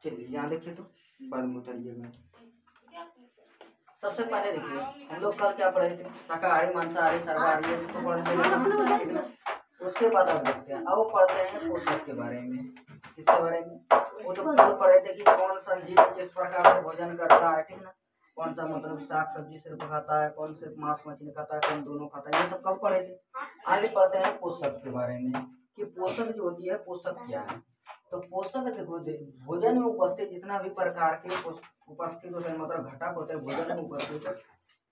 चलिए यहाँ देखिए तो बाद में उतारिएगा। सबसे पहले देखिए हम लोग कल क्या पढ़े थे, शाकाहारी मांसाहारी सर्वाहारी ये सब तो पढ़ लिया। उसके बाद हम देखते हैं, अब पढ़ते हैं पोषक के बारे में। किसके बारे में? वो तो कल पढ़े थे कि कौन सा जीव किस प्रकार से भोजन करता है, ठीक ना। कौन सा मतलब साग सब्जी सिर्फ खाता है, कौन सिर्फ मांस मछली खाता है, कौन दोनों खाता है, ये सब कल पढ़े थे। आगे पढ़ते हैं पोषक के बारे में कि पोषक जो होती है पोषक क्या है। तो पोषक देखो भोजन में उपस्थित जितना भी प्रकार के उपस्थित होते हैं, मतलब घटक होते हैं भोजन में उपस्थित,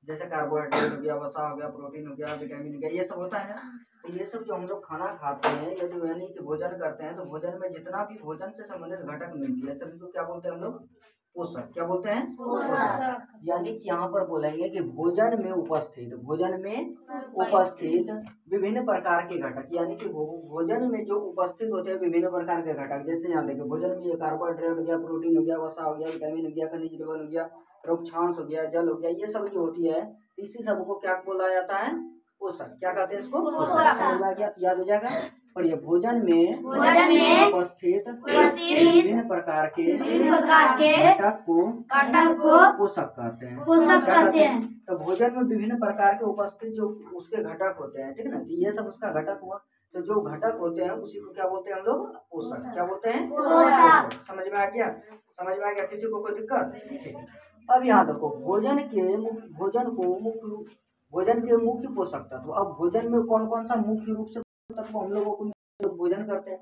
जैसे कार्बोहाइड्रेट हो गया, वसा हो गया, प्रोटीन हो गया, विटामिन हो गया, ये सब होता है ना। तो ये सब जो हम लोग खाना खाते हैं यदि यानी कि भोजन करते हैं, तो भोजन में जितना भी भोजन से संबंधित घटक मिलती है सभी को क्या बोलते हैं हम लोग? पोषक। क्या बोलते हैं? पोषक। यानी कि यहाँ पर बोलेंगे कि भोजन में उपस्थित विभिन्न प्रकार के घटक, यानी कि भोजन में जो उपस्थित होते हैं विभिन्न प्रकार के घटक, जैसे यहाँ देखिए भोजन में कार्बोहाइड्रेट हो गया, प्रोटीन हो गया, वसा हो गया, विटामिन हो गया, खनिज लवण हो गया, रोगक्षांश हो गया, जल हो गया, ये सब जो होती है इसी सब को क्या बोला जाता है? पोषक। क्या कहते हैं इसको? पोषक। समझ में आ गया? याद हो जाएगा। और ये भोजन में उपस्थित विभिन्न प्रकार के घटक को पोषक कहते हैं। तो भोजन में विभिन्न प्रकार के उपस्थित जो उसके घटक होते हैं, ठीक है ना, ये सब उसका घटक हुआ। तो जो घटक होते हैं उसी को क्या बोलते हैं हम लोग? पोषक। क्या बोलते हैं? पोषक। समझ में आ गया? समझ में आ गया? किसी को कोई दिक्कत? अब यहाँ देखो भोजन के मुख्य पोषक तत्व। अब भोजन में कौन कौन सा मुख्य रूप से तत्व हम लोगों को भोजन करते हैं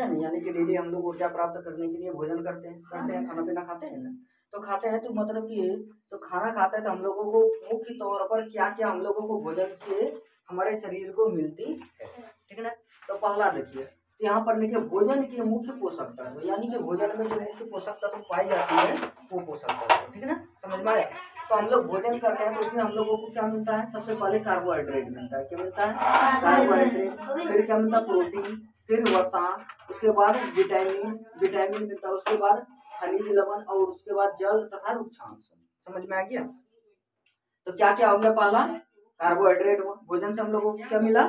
ना, यानी कि डेली हम लोग ऊर्जा प्राप्त करने के लिए भोजन करते हैं, खाना पीना खाते हैं ना। तो खाते हैं तो मतलब कि तो खाना खाते हैं तो हम लोगों को मुख्य तौर पर क्या क्या हम लोगों को भोजन से हमारे शरीर को मिलती है, ठीक है ना। तो पहला देखिए, तो यहाँ पर लिखे भोजन के मुख्य पोषक तत्व, यानी कि भोजन में जो मुख्य पोषक तत्व पाई जाती है वो पोषक तत्व, ठीक है ना। समझ में आया? तो हम लोग भोजन करते हैं तो उसमें हम लोगों को क्या मिलता है? सबसे पहले कार्बोहाइड्रेट मिलता है। क्या मिलता है? कार्बोहाइड्रेट। फिर क्या मिलता है? प्रोटीन, फिर वसा, उसके बाद विटामिन मिलता है, उसके बाद खनिज लवण और उसके बाद जल तथा रुक्षांश। समझ में आ गया? तो क्या क्या हो गया? पहला कार्बोहाइड्रेट हुआ, भोजन से हम लोगों को क्या मिला?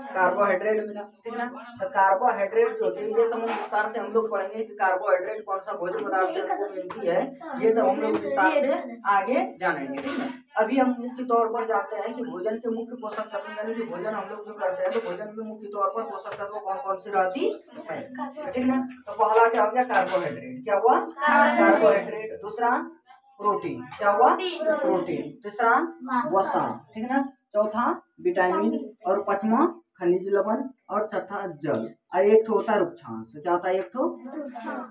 कार्बोहाइड्रेट मिला, ठीक है ना। तो कार्बोहाइड्रेट जो होते हैं ये सब विस्तार से हम लोग पढ़ेंगे कि कार्बोहाइड्रेट कौन सा भोजन पदार्थ से हमको मिलती है, ये सब हम लोग विस्तार से आगे जानेंगे, ठीक है। अभी हम मुख्य तौर पर जानते हैं कि भोजन के मुख्य पोषक तत्व, यानी कि भोजन हम लोग जो करते हैं तो भोजन में मुख्य तौर पर पोषक तत्व कौन कौन सी रहती है, ठीक है। तो पहला क्या हो गया? कार्बोहाइड्रेट। क्या हुआ? कार्बोहाइड्रेट। दूसरा प्रोटीन। क्या हुआ? प्रोटीन। तीसरा वसा, ठीक है ना। चौथा विटामिन और पांचवा खनिज लवण और छठा जल। और एक तो होता है रुक्षांश। क्या होता है? एक तो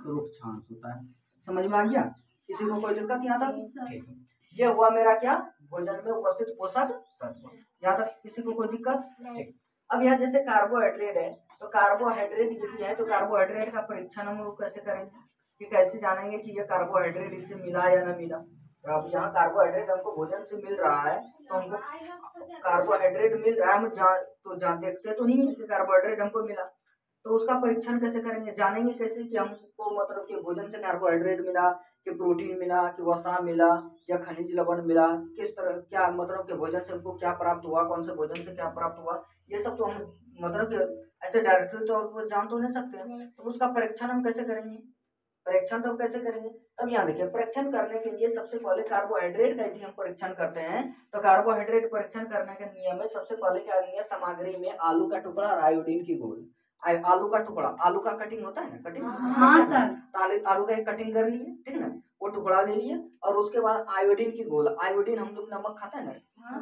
रुक्षांश होता है। समझ में आ गया? किसी को कोई दिक्कत यहाँ तक? ठीक है, ये हुआ मेरा क्या? भोजन में उपस्थित पोषक तत्व। यहाँ तक किसी को कोई दिक्कत? ठीक। अब यहाँ जैसे कार्बोहाइड्रेट है, तो कार्बोहाइड्रेट यदि है तो कार्बोहाइड्रेट का परीक्षण हम लोग कैसे करेंगे, कि कैसे जानेंगे कि ये कार्बोहाइड्रेट इससे मिला या ना मिला। तो अब यहाँ कार्बोहाइड्रेट हमको भोजन से मिल रहा है, तो हमको कार्बोहाइड्रेट मिल रहा है, हम देखते तो नहीं कि कार्बोहाइड्रेट हमको मिला, तो उसका परीक्षण कैसे करेंगे, जानेंगे कैसे कि हमको मतलब कि भोजन से कार्बोहाइड्रेट मिला, कि प्रोटीन मिला, कि वसा मिला, या खनिज लवण मिला, किस तरह क्या मतलब कि भोजन से हमको क्या प्राप्त हुआ, कौन से भोजन से क्या प्राप्त हुआ, ये सब तो हम मतलब कि ऐसे डायरेक्टली तौर पर जान तो नहीं सकते हैं। तो उसका परीक्षण हम कैसे करेंगे? परीक्षण तो कैसे करेंगे? तब यहाँ देखिए, परीक्षण करने के लिए सबसे पहले कार्बोहाइड्रेट का यदि हम परीक्षण करते हैं तो कार्बोहाइड्रेट परीक्षण करने के नियम में सबसे पहले क्या करेंगे, सामग्री में आलू का टुकड़ा और आयोडीन की घोल। आलू का टुकड़ा, आलू का कटिंग होता है ना, कटिंग। हाँ सर। तो आलू का एक कटिंग कर लिए, ठीक है ना, वो टुकड़ा ले लिए, और उसके बाद आयोडीन की घोल। आयोडीन हम लोग नमक खाते हैं ना,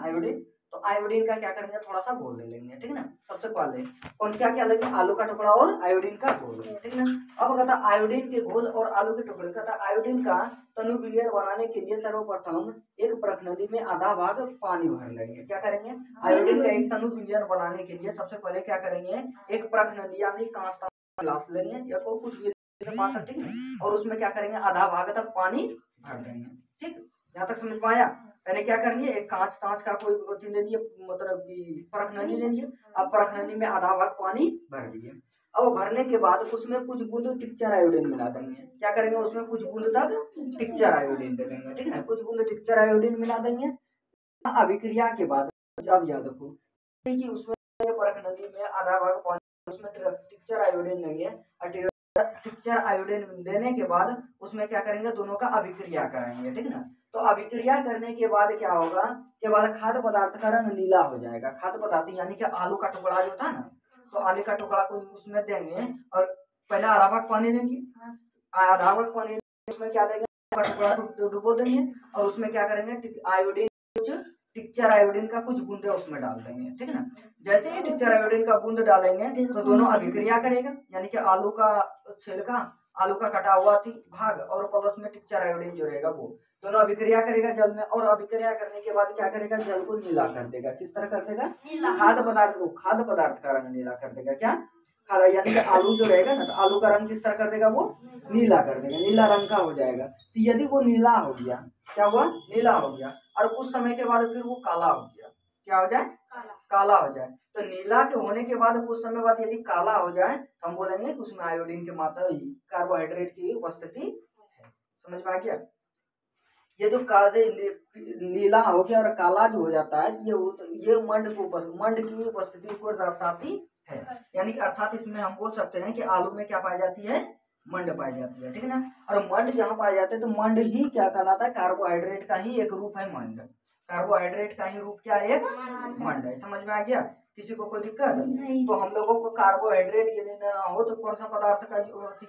आयोडीन, तो आयोडीन का क्या करेंगे, थोड़ा सा घोल ले लेंगे, ठीक है ना, सबसे पहले। और क्या क्या लेंगे? आलू का टुकड़ा और आयोडीन का घोल, ठीक है ना। अब कहता आयोडीन के घोल और आलू के टुकड़े, कहता आयोडीन का तनु विलयन बनाने के लिए सर्वप्रथम एक प्रखनली में आधा भाग पानी भर लेंगे। क्या करेंगे? आयोडीन का एक तनु विलयन बनाने के लिए सबसे पहले क्या करेंगे, एक प्रखनली यानी कांच का गिलास लेंगे या तो कुछ भी पात्र, ठीक है, और उसमें क्या करेंगे, आधा भाग तक पानी भर देंगे। ठीक, यहाँ तक समझ में आया? पहले क्या करेंगे, एक कांच का कोई बोतल ले लिए, मतलब कि परखनली ले लिए। अब परखनली में आधा भाग पानी भर दिए। अब भरने के बाद उसमें कुछ बूंद टिक्चर आयोडीन मिला देंगे। क्या करेंगे, उसमें कुछ बूंद तक टिक्चर आयोडीन दे देंगे, ठीक है, कुछ बूंद टिक्चर आयोडीन मिला देंगे। अभिक्रिया के बाद अब याद रखो कि उसमें परखनली में आधा भाग पानी, उसमें टिक्चर आयोडीन देंगे, टिक्चर आयोडीन देने के बाद उसमें क्या करेंगे, दोनों का अभिक्रिया कराएंगे, ठीक ना। तो अभिक्रिया करने के बाद क्या होगा, के बाद खाद्य पदार्थ का रंग नीला हो जाएगा। खाद्य पदार्थ यानी कि आलू का टुकड़ा जो था ना, तो आलू का टुकड़ा को उसमें देंगे और पहले आधा भाग पानी देंगे, आधा भाग पानी उसमें क्या देंगे, टुकड़ा को डुबो देंगे और उसमें क्या करेंगे, आयोडीन कुछ टिक्चर आयोडीन का कुछ बूंदे उसमें डाल देंगे, ठीक ना। जैसे ही टिक्चर आयोडीन का बूंद डालेंगे तो दोनों अभिक्रिया करेगा, यानी कि आलू का छिलका, आलू का कटा हुआ थी भाग और प्लस में टिक्चर आयोडीन जो रहेगा वो दोनों अभिक्रिया करेगा जल में, और अभिक्रिया करने के बाद क्या करेगा, जल को नीला कर देगा। किस तरह कर देगा, खाद्य पदार्थ को, खाद्य पदार्थ का रंग नीला कर देगा। क्या खाद्य, यानी कि आलू जो रहेगा ना, तो आलू का रंग किस तरह कर देगा, वो नीला कर देगा, नीला रंग का हो जाएगा। तो यदि वो नीला हो गया, क्या हुआ, नीला हो गया, और कुछ समय के बाद फिर वो काला हो गया, क्या हो जाए, काला हो जाए। तो नीला के होने के बाद कुछ समय बाद यदि काला हो जाए तो हम बोलेंगे कि उसमें आयोडीन की मात्रा, कार्बोहाइड्रेट की उपस्थिति है। समझ में आ गया। ये जो काले नीला हो गया और काला जो हो जाता है, ये मंड की उपस्थिति को दर्शाती है। यानी अर्थात इसमें हम बोल सकते हैं कि आलू में क्या पाई जाती है, मंड पाई जाती है, ठीक है ना। और मंड जहाँ पाए जाते हैं तो मंड ही क्या कहलाता है, कार्बोहाइड्रेट का ही एक रूप है मंड। कार्बोहाइड्रेट का ही रूप क्या है, एक मंड है। समझ में आ गया, किसी को कोई दिक्कत? तो हम लोगों को कार्बोहाइड्रेट यदि न हो तो कौन सा पदार्थ का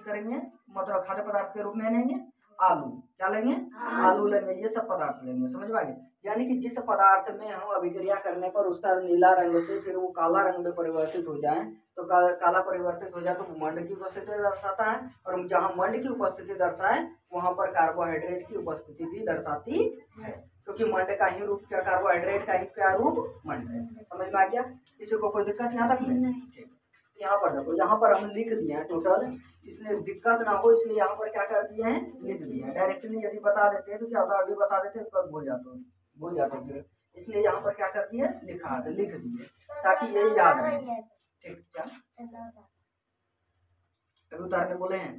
करेंगे, मतलब खाद्य पदार्थ के रूप में लेंगे, आलू। क्या लेंगे, आलू लेंगे, ये सब पदार्थ लेंगे। समझ में आ गया। यानी कि जिस पदार्थ में हम अभिक्रिया करने पर उसका नीला रंग से फिर वो काला रंग में परिवर्तित हो जाए, तो काला परिवर्तित हो जाए तो मंड की उपस्थिति दर्शाता है, और जहाँ मंड की उपस्थिति दर्शाए वहां पर कार्बोहाइड्रेट की उपस्थिति भी दर्शाती है, क्योंकि मंड का ही रूप क्या, कार्बोहाइड्रेट का ही क्या रूप, मंड है। समझ में आ गया, किसी को कोई दिक्कत यहाँ तक नहीं? ठीक, यहाँ पर देखो, यहाँ पर हम लिख दिए हैं टोटल, इसलिए दिक्कत ना हो इसलिए यहाँ पर क्या कर दिए हैं, लिख दिए हैं। डायरेक्टली यदि बता देते हैं तो क्या होता, अभी बता देते तो कब भूल जाते फिर, इसलिए यहाँ पर क्या कर दिए, लिख दिए ताकि ये याद रहे। ठीक, क्या अभी उतारने बोले हैं,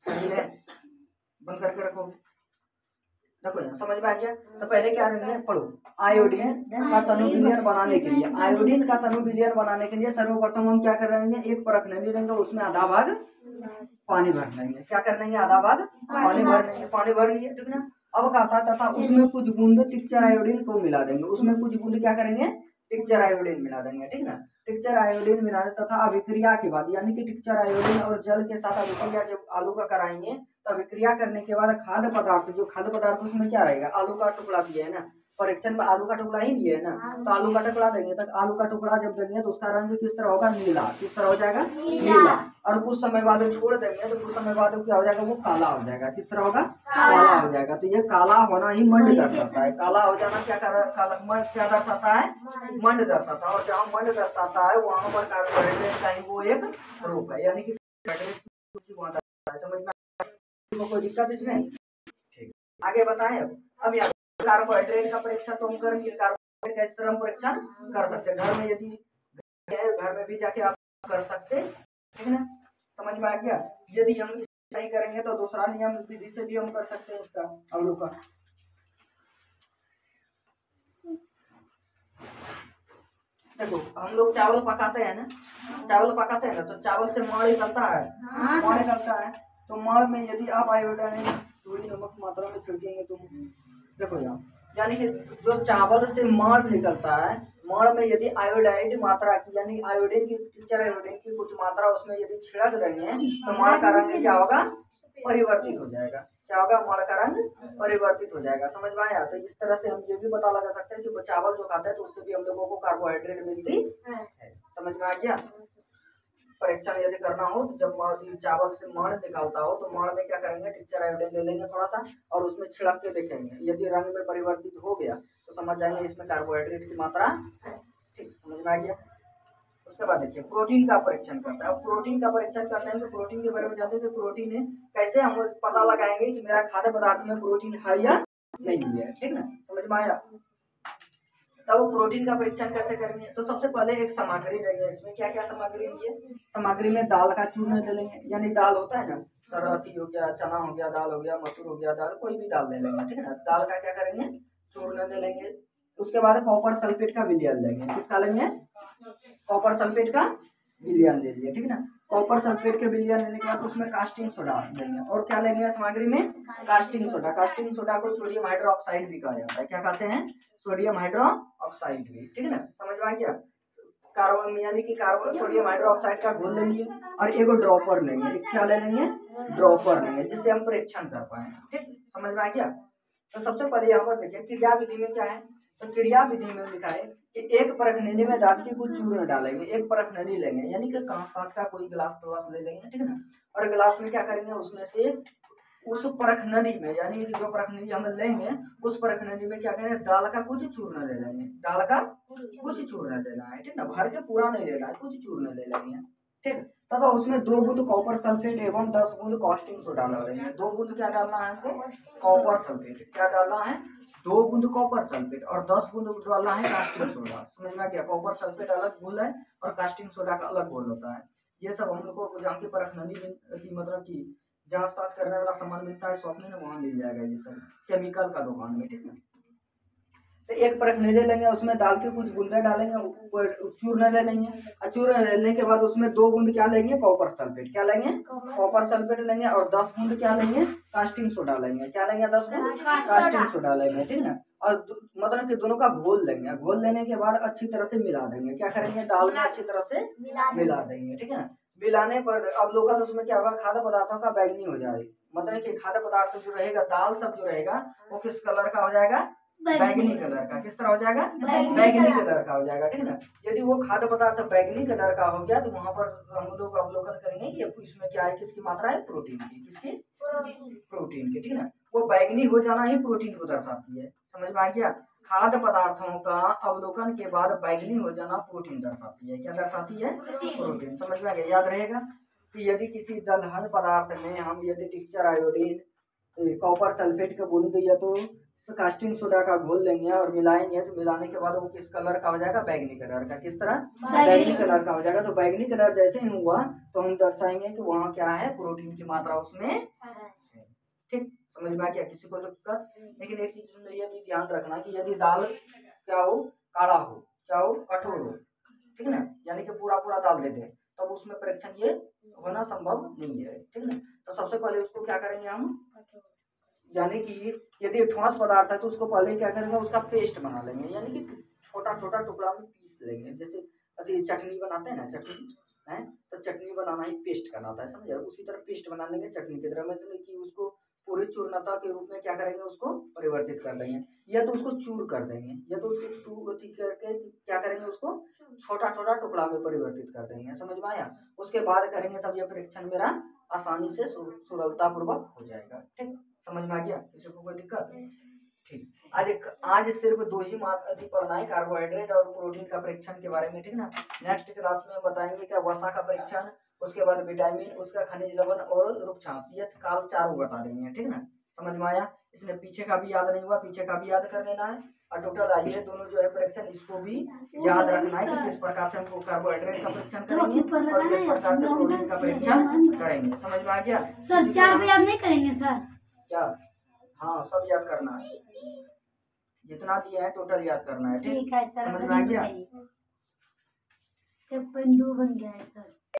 सही है, बंद करके रखो। देखो यहाँ समझ में आ गया। तो पहले क्या करेंगे, पढ़ो। आयोडीन का तनु विलयन बनाने के लिए, आयोडीन का तनु विलयन बनाने के लिए सर्वप्रथम हम क्या कर लेंगे, एक परख ले लेंगे, उसमें आधा भाग पानी भर लेंगे। क्या कर लेंगे, आधा भाग पानी भर लेंगे, पानी भर लिए, ठीक ना। अब कहता तथा उसमें कुछ बूंद टिक्चर आयोडीन को मिला देंगे, उसमें कुछ बूंद क्या करेंगे, टिक्चर आयोडीन मिला देंगे, ठीक ना। टिक्चर आयोडीन मिला दे तथा अभिक्रिया के बाद, यानी कि टिक्चर आयोडीन और जल के साथ अभिक्रिया जब आलू का कराएंगे तो अभिक्रिया करने के बाद खाद्य पदार्थ, जो खाद्य पदार्थ उसमें क्या रहेगा, आलू का टुकड़ा दिया है ना, परीक्षण में आलू का टुकड़ा ही दिया है ना, तो आलू का टुकड़ा देंगे, तो आलू का टुकड़ा जब देंगे तो उसका रंग किस तरह होगा, नीला। किस तरह हो जाएगा, नीला। और कुछ समय बाद छोड़ देंगे तो कुछ समय बाद क्या हो जाएगा, वो काला हो जाएगा। किस तरह होगा, काला हो जाएगा। तो ये काला होना ही मंड दर्शाता है। काला हो जाना क्या क्या दर्शाता है, मंड दर्शाता है। और जहाँ मंड दर्शाता है वहां पर कार्बोहाइड्रेट का ही वो एक रूप है, यानी कि समझ में कोई दिक्कत इसमें? ठीक, आगे बताएं। अब यहाँ कार्बोहाइड्रेट का परीक्षण तो हम करेंगे, कार्बोहाइड्रेट का इस तरह हम परीक्षण कर सकते हैं घर में, यदि घर में भी जाके आप कर सकते हैं, ठीक है ना। समझ में आ गया। यदि हम सही करेंगे तो दूसरा नियम विधि से भी हम कर सकते हैं इसका, आलू का। देखो हम लोग चावल पकाते हैं ना, चावल पकाते हैं ना, तो चावल से माड़ निकलता है, माड़ निकलता है। तो माड़ में यदि आप आयोडीन थोड़ी नमक मात्रा में छिड़केंगे तो देखो यहाँ, यानी कि जो चावल से माड़ निकलता है, माड़ में यदि आयोडाइड मात्रा की, यानी आयोडीन की, टिक्चर आयोडीन की कुछ मात्रा उसमें यदि छिड़क देंगे तो माड़ का रंग क्या होगा, परिवर्तित हो जाएगा। क्या होगा, माड़ का रंग परिवर्तित हो जाएगा। समझ में आया। तो इस तरह से हम ये भी पता लगा सकते हैं कि चावल जो खाते हैं तो उससे भी हम लोगों को कार्बोहाइड्रेट मिलती है। समझ में आ गया। परीक्षण यदि करना हो तो जब चावल से माड़ निकालता हो तो माड़ में क्या करेंगे, टिक्चर आयोडीन ले लेंगे थोड़ा सा और उसमें छिड़क के देखेंगे, यदि रंग में परिवर्तित हो गया तो समझ जाएंगे इसमें कार्बोहाइड्रेट की मात्रा है। ठीक, समझ में आ गया। उसके बाद देखिए प्रोटीन का परीक्षण करता है। अब प्रोटीन का परीक्षण करते हैं तो प्रोटीन के बारे में जानते हैं कि प्रोटीन है, कैसे हम पता लगाएंगे कि मेरा खाद्य पदार्थ में प्रोटीन है या नहीं है, ठीक ना। समझ में आया। तब प्रोटीन का परीक्षण कैसे करेंगे, तो सबसे पहले एक सामग्री लेंगे। इसमें क्या क्या सामग्री है, सामग्री में दाल का चूर्ण ले लेंगे, यानी दाल होता है ना, सरहती हो गया, चना हो गया, दाल हो गया, मसूर हो गया, दाल कोई भी दाल ले लेंगे, ठीक है ना। दाल का क्या करेंगे, चूर्ण ले लेंगे। उसके बाद कॉपर सल्फेट का विलयन लेंगे। किसका लेंगे, कॉपर सल्फेट का विलयन ले लिए, ठीक है ना। कॉपर सल्फेट के विलयन लेने के बाद उसमें कास्टिंग सोडा देंगे। और क्या लेंगे सामग्री में? Casting soda. कास्टिंग सोडा को सोडियम हाइड्रोक्साइड भी कहा जाता है। क्या कहते हैं? सोडियम हाइड्रोक्साइड भी। ठीक है ना, समझ में आ गया। कार्बन यानी कि कार्बन सोडियम हाइड्रोक्साइड का घोल ले लिए और एक ड्रॉपर लेंगे। क्या ले लेंगे? ड्रॉपर लेंगे, जिससे हम परीक्षण कर पाए। ठीक, समझ में आ गया। तो सबसे पहले यहाँ पर देखिए क्रिया विधि में क्या है। तो क्रिया विधि में लिखा है कि एक परख नली में दांत की कुछ चूर्ण डालेंगे। एक परख नली लेंगे यानी कि कांच का कोई गिलास ले लेंगे। ठीक है ना, और गिलास में क्या करेंगे, उसमें से उस परख नली में यानी कि जो परख नली हम लेंगे उस परख नली में क्या करेंगे, दाल का कुछ चूर्ण ले लेंगे। दाल का कुछ चूर्ण लेना है। ठीक ना, भर के पूरा नहीं लेना है, कुछ चूर्ण ले लेंगे। ठीक, तथा उसमें 2 बूंद कॉपर सल्फेट एवं 10 बूंद कास्टिंग सोडा डालेंगे। 2 बूंद क्या डालना है हमको? Copper sulphate. क्या डालना है? 2 बूंद कॉपर सल्फेट और 10 बूंद डालना है कास्टिंग सोडा। समझ में आ गया। कॉपर सल्फेट अलग घोल है और कास्टिंग सोडा का अलग घोल होता है। ये सब हम लोग को जहाँ की परख नली की मतलब की जांच ताज करने वाला सामान मिलता है शॉप में ना, वहाँ मिल जाएगा ये सब केमिकल का दुकान में। ठीक है, तो एक परख ले लेंगे, उसमें दाल के कुछ बूंदे डालेंगे, चूर्ण ले लेंगे। और चूर्ण लेने के बाद उसमें 2 बूंद क्या लेंगे? Copper sulphate. क्या लेंगे? कॉपर सल्फेट लेंगे। और 10 बूंद क्या लेंगे? कास्टिंग सोडा लेंगे। क्या लेंगे? 10 बूंद कास्टिंग सोडा लेंगे। ठीक है, और मतलब कि दोनों का घोल लेंगे। घोल लेने के बाद अच्छी तरह से मिला देंगे। क्या करेंगे? दाल में अच्छी तरह से मिला देंगे। ठीक है, मिलाने पर अवलोकन उसमें क्या होगा, खाद्य पदार्थों का बैंगनी हो जाएगा। मतलब कि खाद्य पदार्थ जो रहेगा, दाल सब जो रहेगा वो किस कलर का हो जाएगा? बैगनी कलर का। किस तरह हो जाएगा? बैगनी कलर का हो जाएगा। ठीक है ना, यदि वो खाद्य पदार्थ बैगनी कलर का हो गया तो वहां पर हम लोग अवलोकन करेंगे कि इसमें क्या है, किसकी मात्रा है? प्रोटीन की। किसकी? प्रोटीन की। ठीक है ना, वो बैगनी हो जाना ही प्रोटीन को दर्शाती है। समझ में आ गया। खाद्य पदार्थों का अवलोकन के बाद बैगनी हो जाना प्रोटीन दर्शाती है। क्या दर्शाती है? प्रोटीन। समझ में आ गया, याद रहेगा। कि यदि किसी दलहन पदार्थ में हम यदि टिक्चर आयोडीन, कॉपर सल्फेट का बूंद या तो कास्टिंग सोडा का घोल लेंगे और मिलाएंगे, तो मिलाने के बाद वो किस कलर का हो जाएगा? बैगनी कलर का। किस तरह? बैगनी कलर का हो जाएगा। तो बैगनी कलर जैसे ही हुआ तो हम दर्शाएंगे कि वहाँ क्या है? प्रोटीन की मात्रा उसमें है। ठीक, समझ में आ गया। किसी को दिक्कत? लेकिन एक चीज में ये भी ध्यान रखना कि यदि दाल क्या हो? काढ़ा हो, क्या हो? कठोर हो। ठीक है ना, यानी कि पूरा पूरा दाल दे दे तब तो उसमें परीक्षण ये होना संभव नहीं है। ठीक है, तो सबसे पहले उसको क्या करेंगे हम, यानी कि यदि ठोस पदार्थ है तो उसको पहले क्या करेंगे, उसका पेस्ट बना लेंगे। यानी कि छोटा छोटा टुकड़ा में पीस लेंगे। जैसे अति चटनी बनाते हैं ना, चटनी है तो चटनी बनाना ही पेस्ट कहलाता है। समझे? उसी तरह पेस्ट बना लेंगे चटनी की तरह, मतलब कि उसको पूरी चूर्णता के रूप में क्या करेंगे, उसको परिवर्तित कर लेंगे। या तो उसको चूर कर देंगे, या तो उसको करके क्या करेंगे, उसको छोटा छोटा टुकड़ा में परिवर्तित कर देंगे। समझ में आया? उसके बाद करेंगे तब यह परीक्षण मेरा आसानी से सुलभता पूर्वक हो जाएगा। ठीक, समझ में आ गया? किसी को कोई दिक्कत? ठीक, आज सिर्फ 2 ही मात्राएं पढ़ना है, कार्बोहाइड्रेट और प्रोटीन का परीक्षण के बारे में। ठीक ना, नेक्स्ट क्लास में बताएंगे क्या वसा का परीक्षण, उसके बाद विटामिन, उसका खनिज लवण और रुक्षांश, ये काल 4 बता देंगे। ठीक ना, समझ में आया? इसमें पीछे का भी याद नहीं हुआ, पीछे का भी याद कर लेना है। और टोटल आइए दोनों जो है परीक्षण, इसको भी याद रखना है कि किस प्रकार से हमको कार्बोहाइड्रेट का परीक्षण करेंगे और किस प्रकार से प्रोटीन का परीक्षण करेंगे। समझ में आ गया? सर 4 भी याद नहीं करेंगे सर? क्या? हाँ, सब याद करना है, जितना दिया है टोटल याद करना है। ठीक है सर, समझ में आ गया? बिंदु बन गया है सर।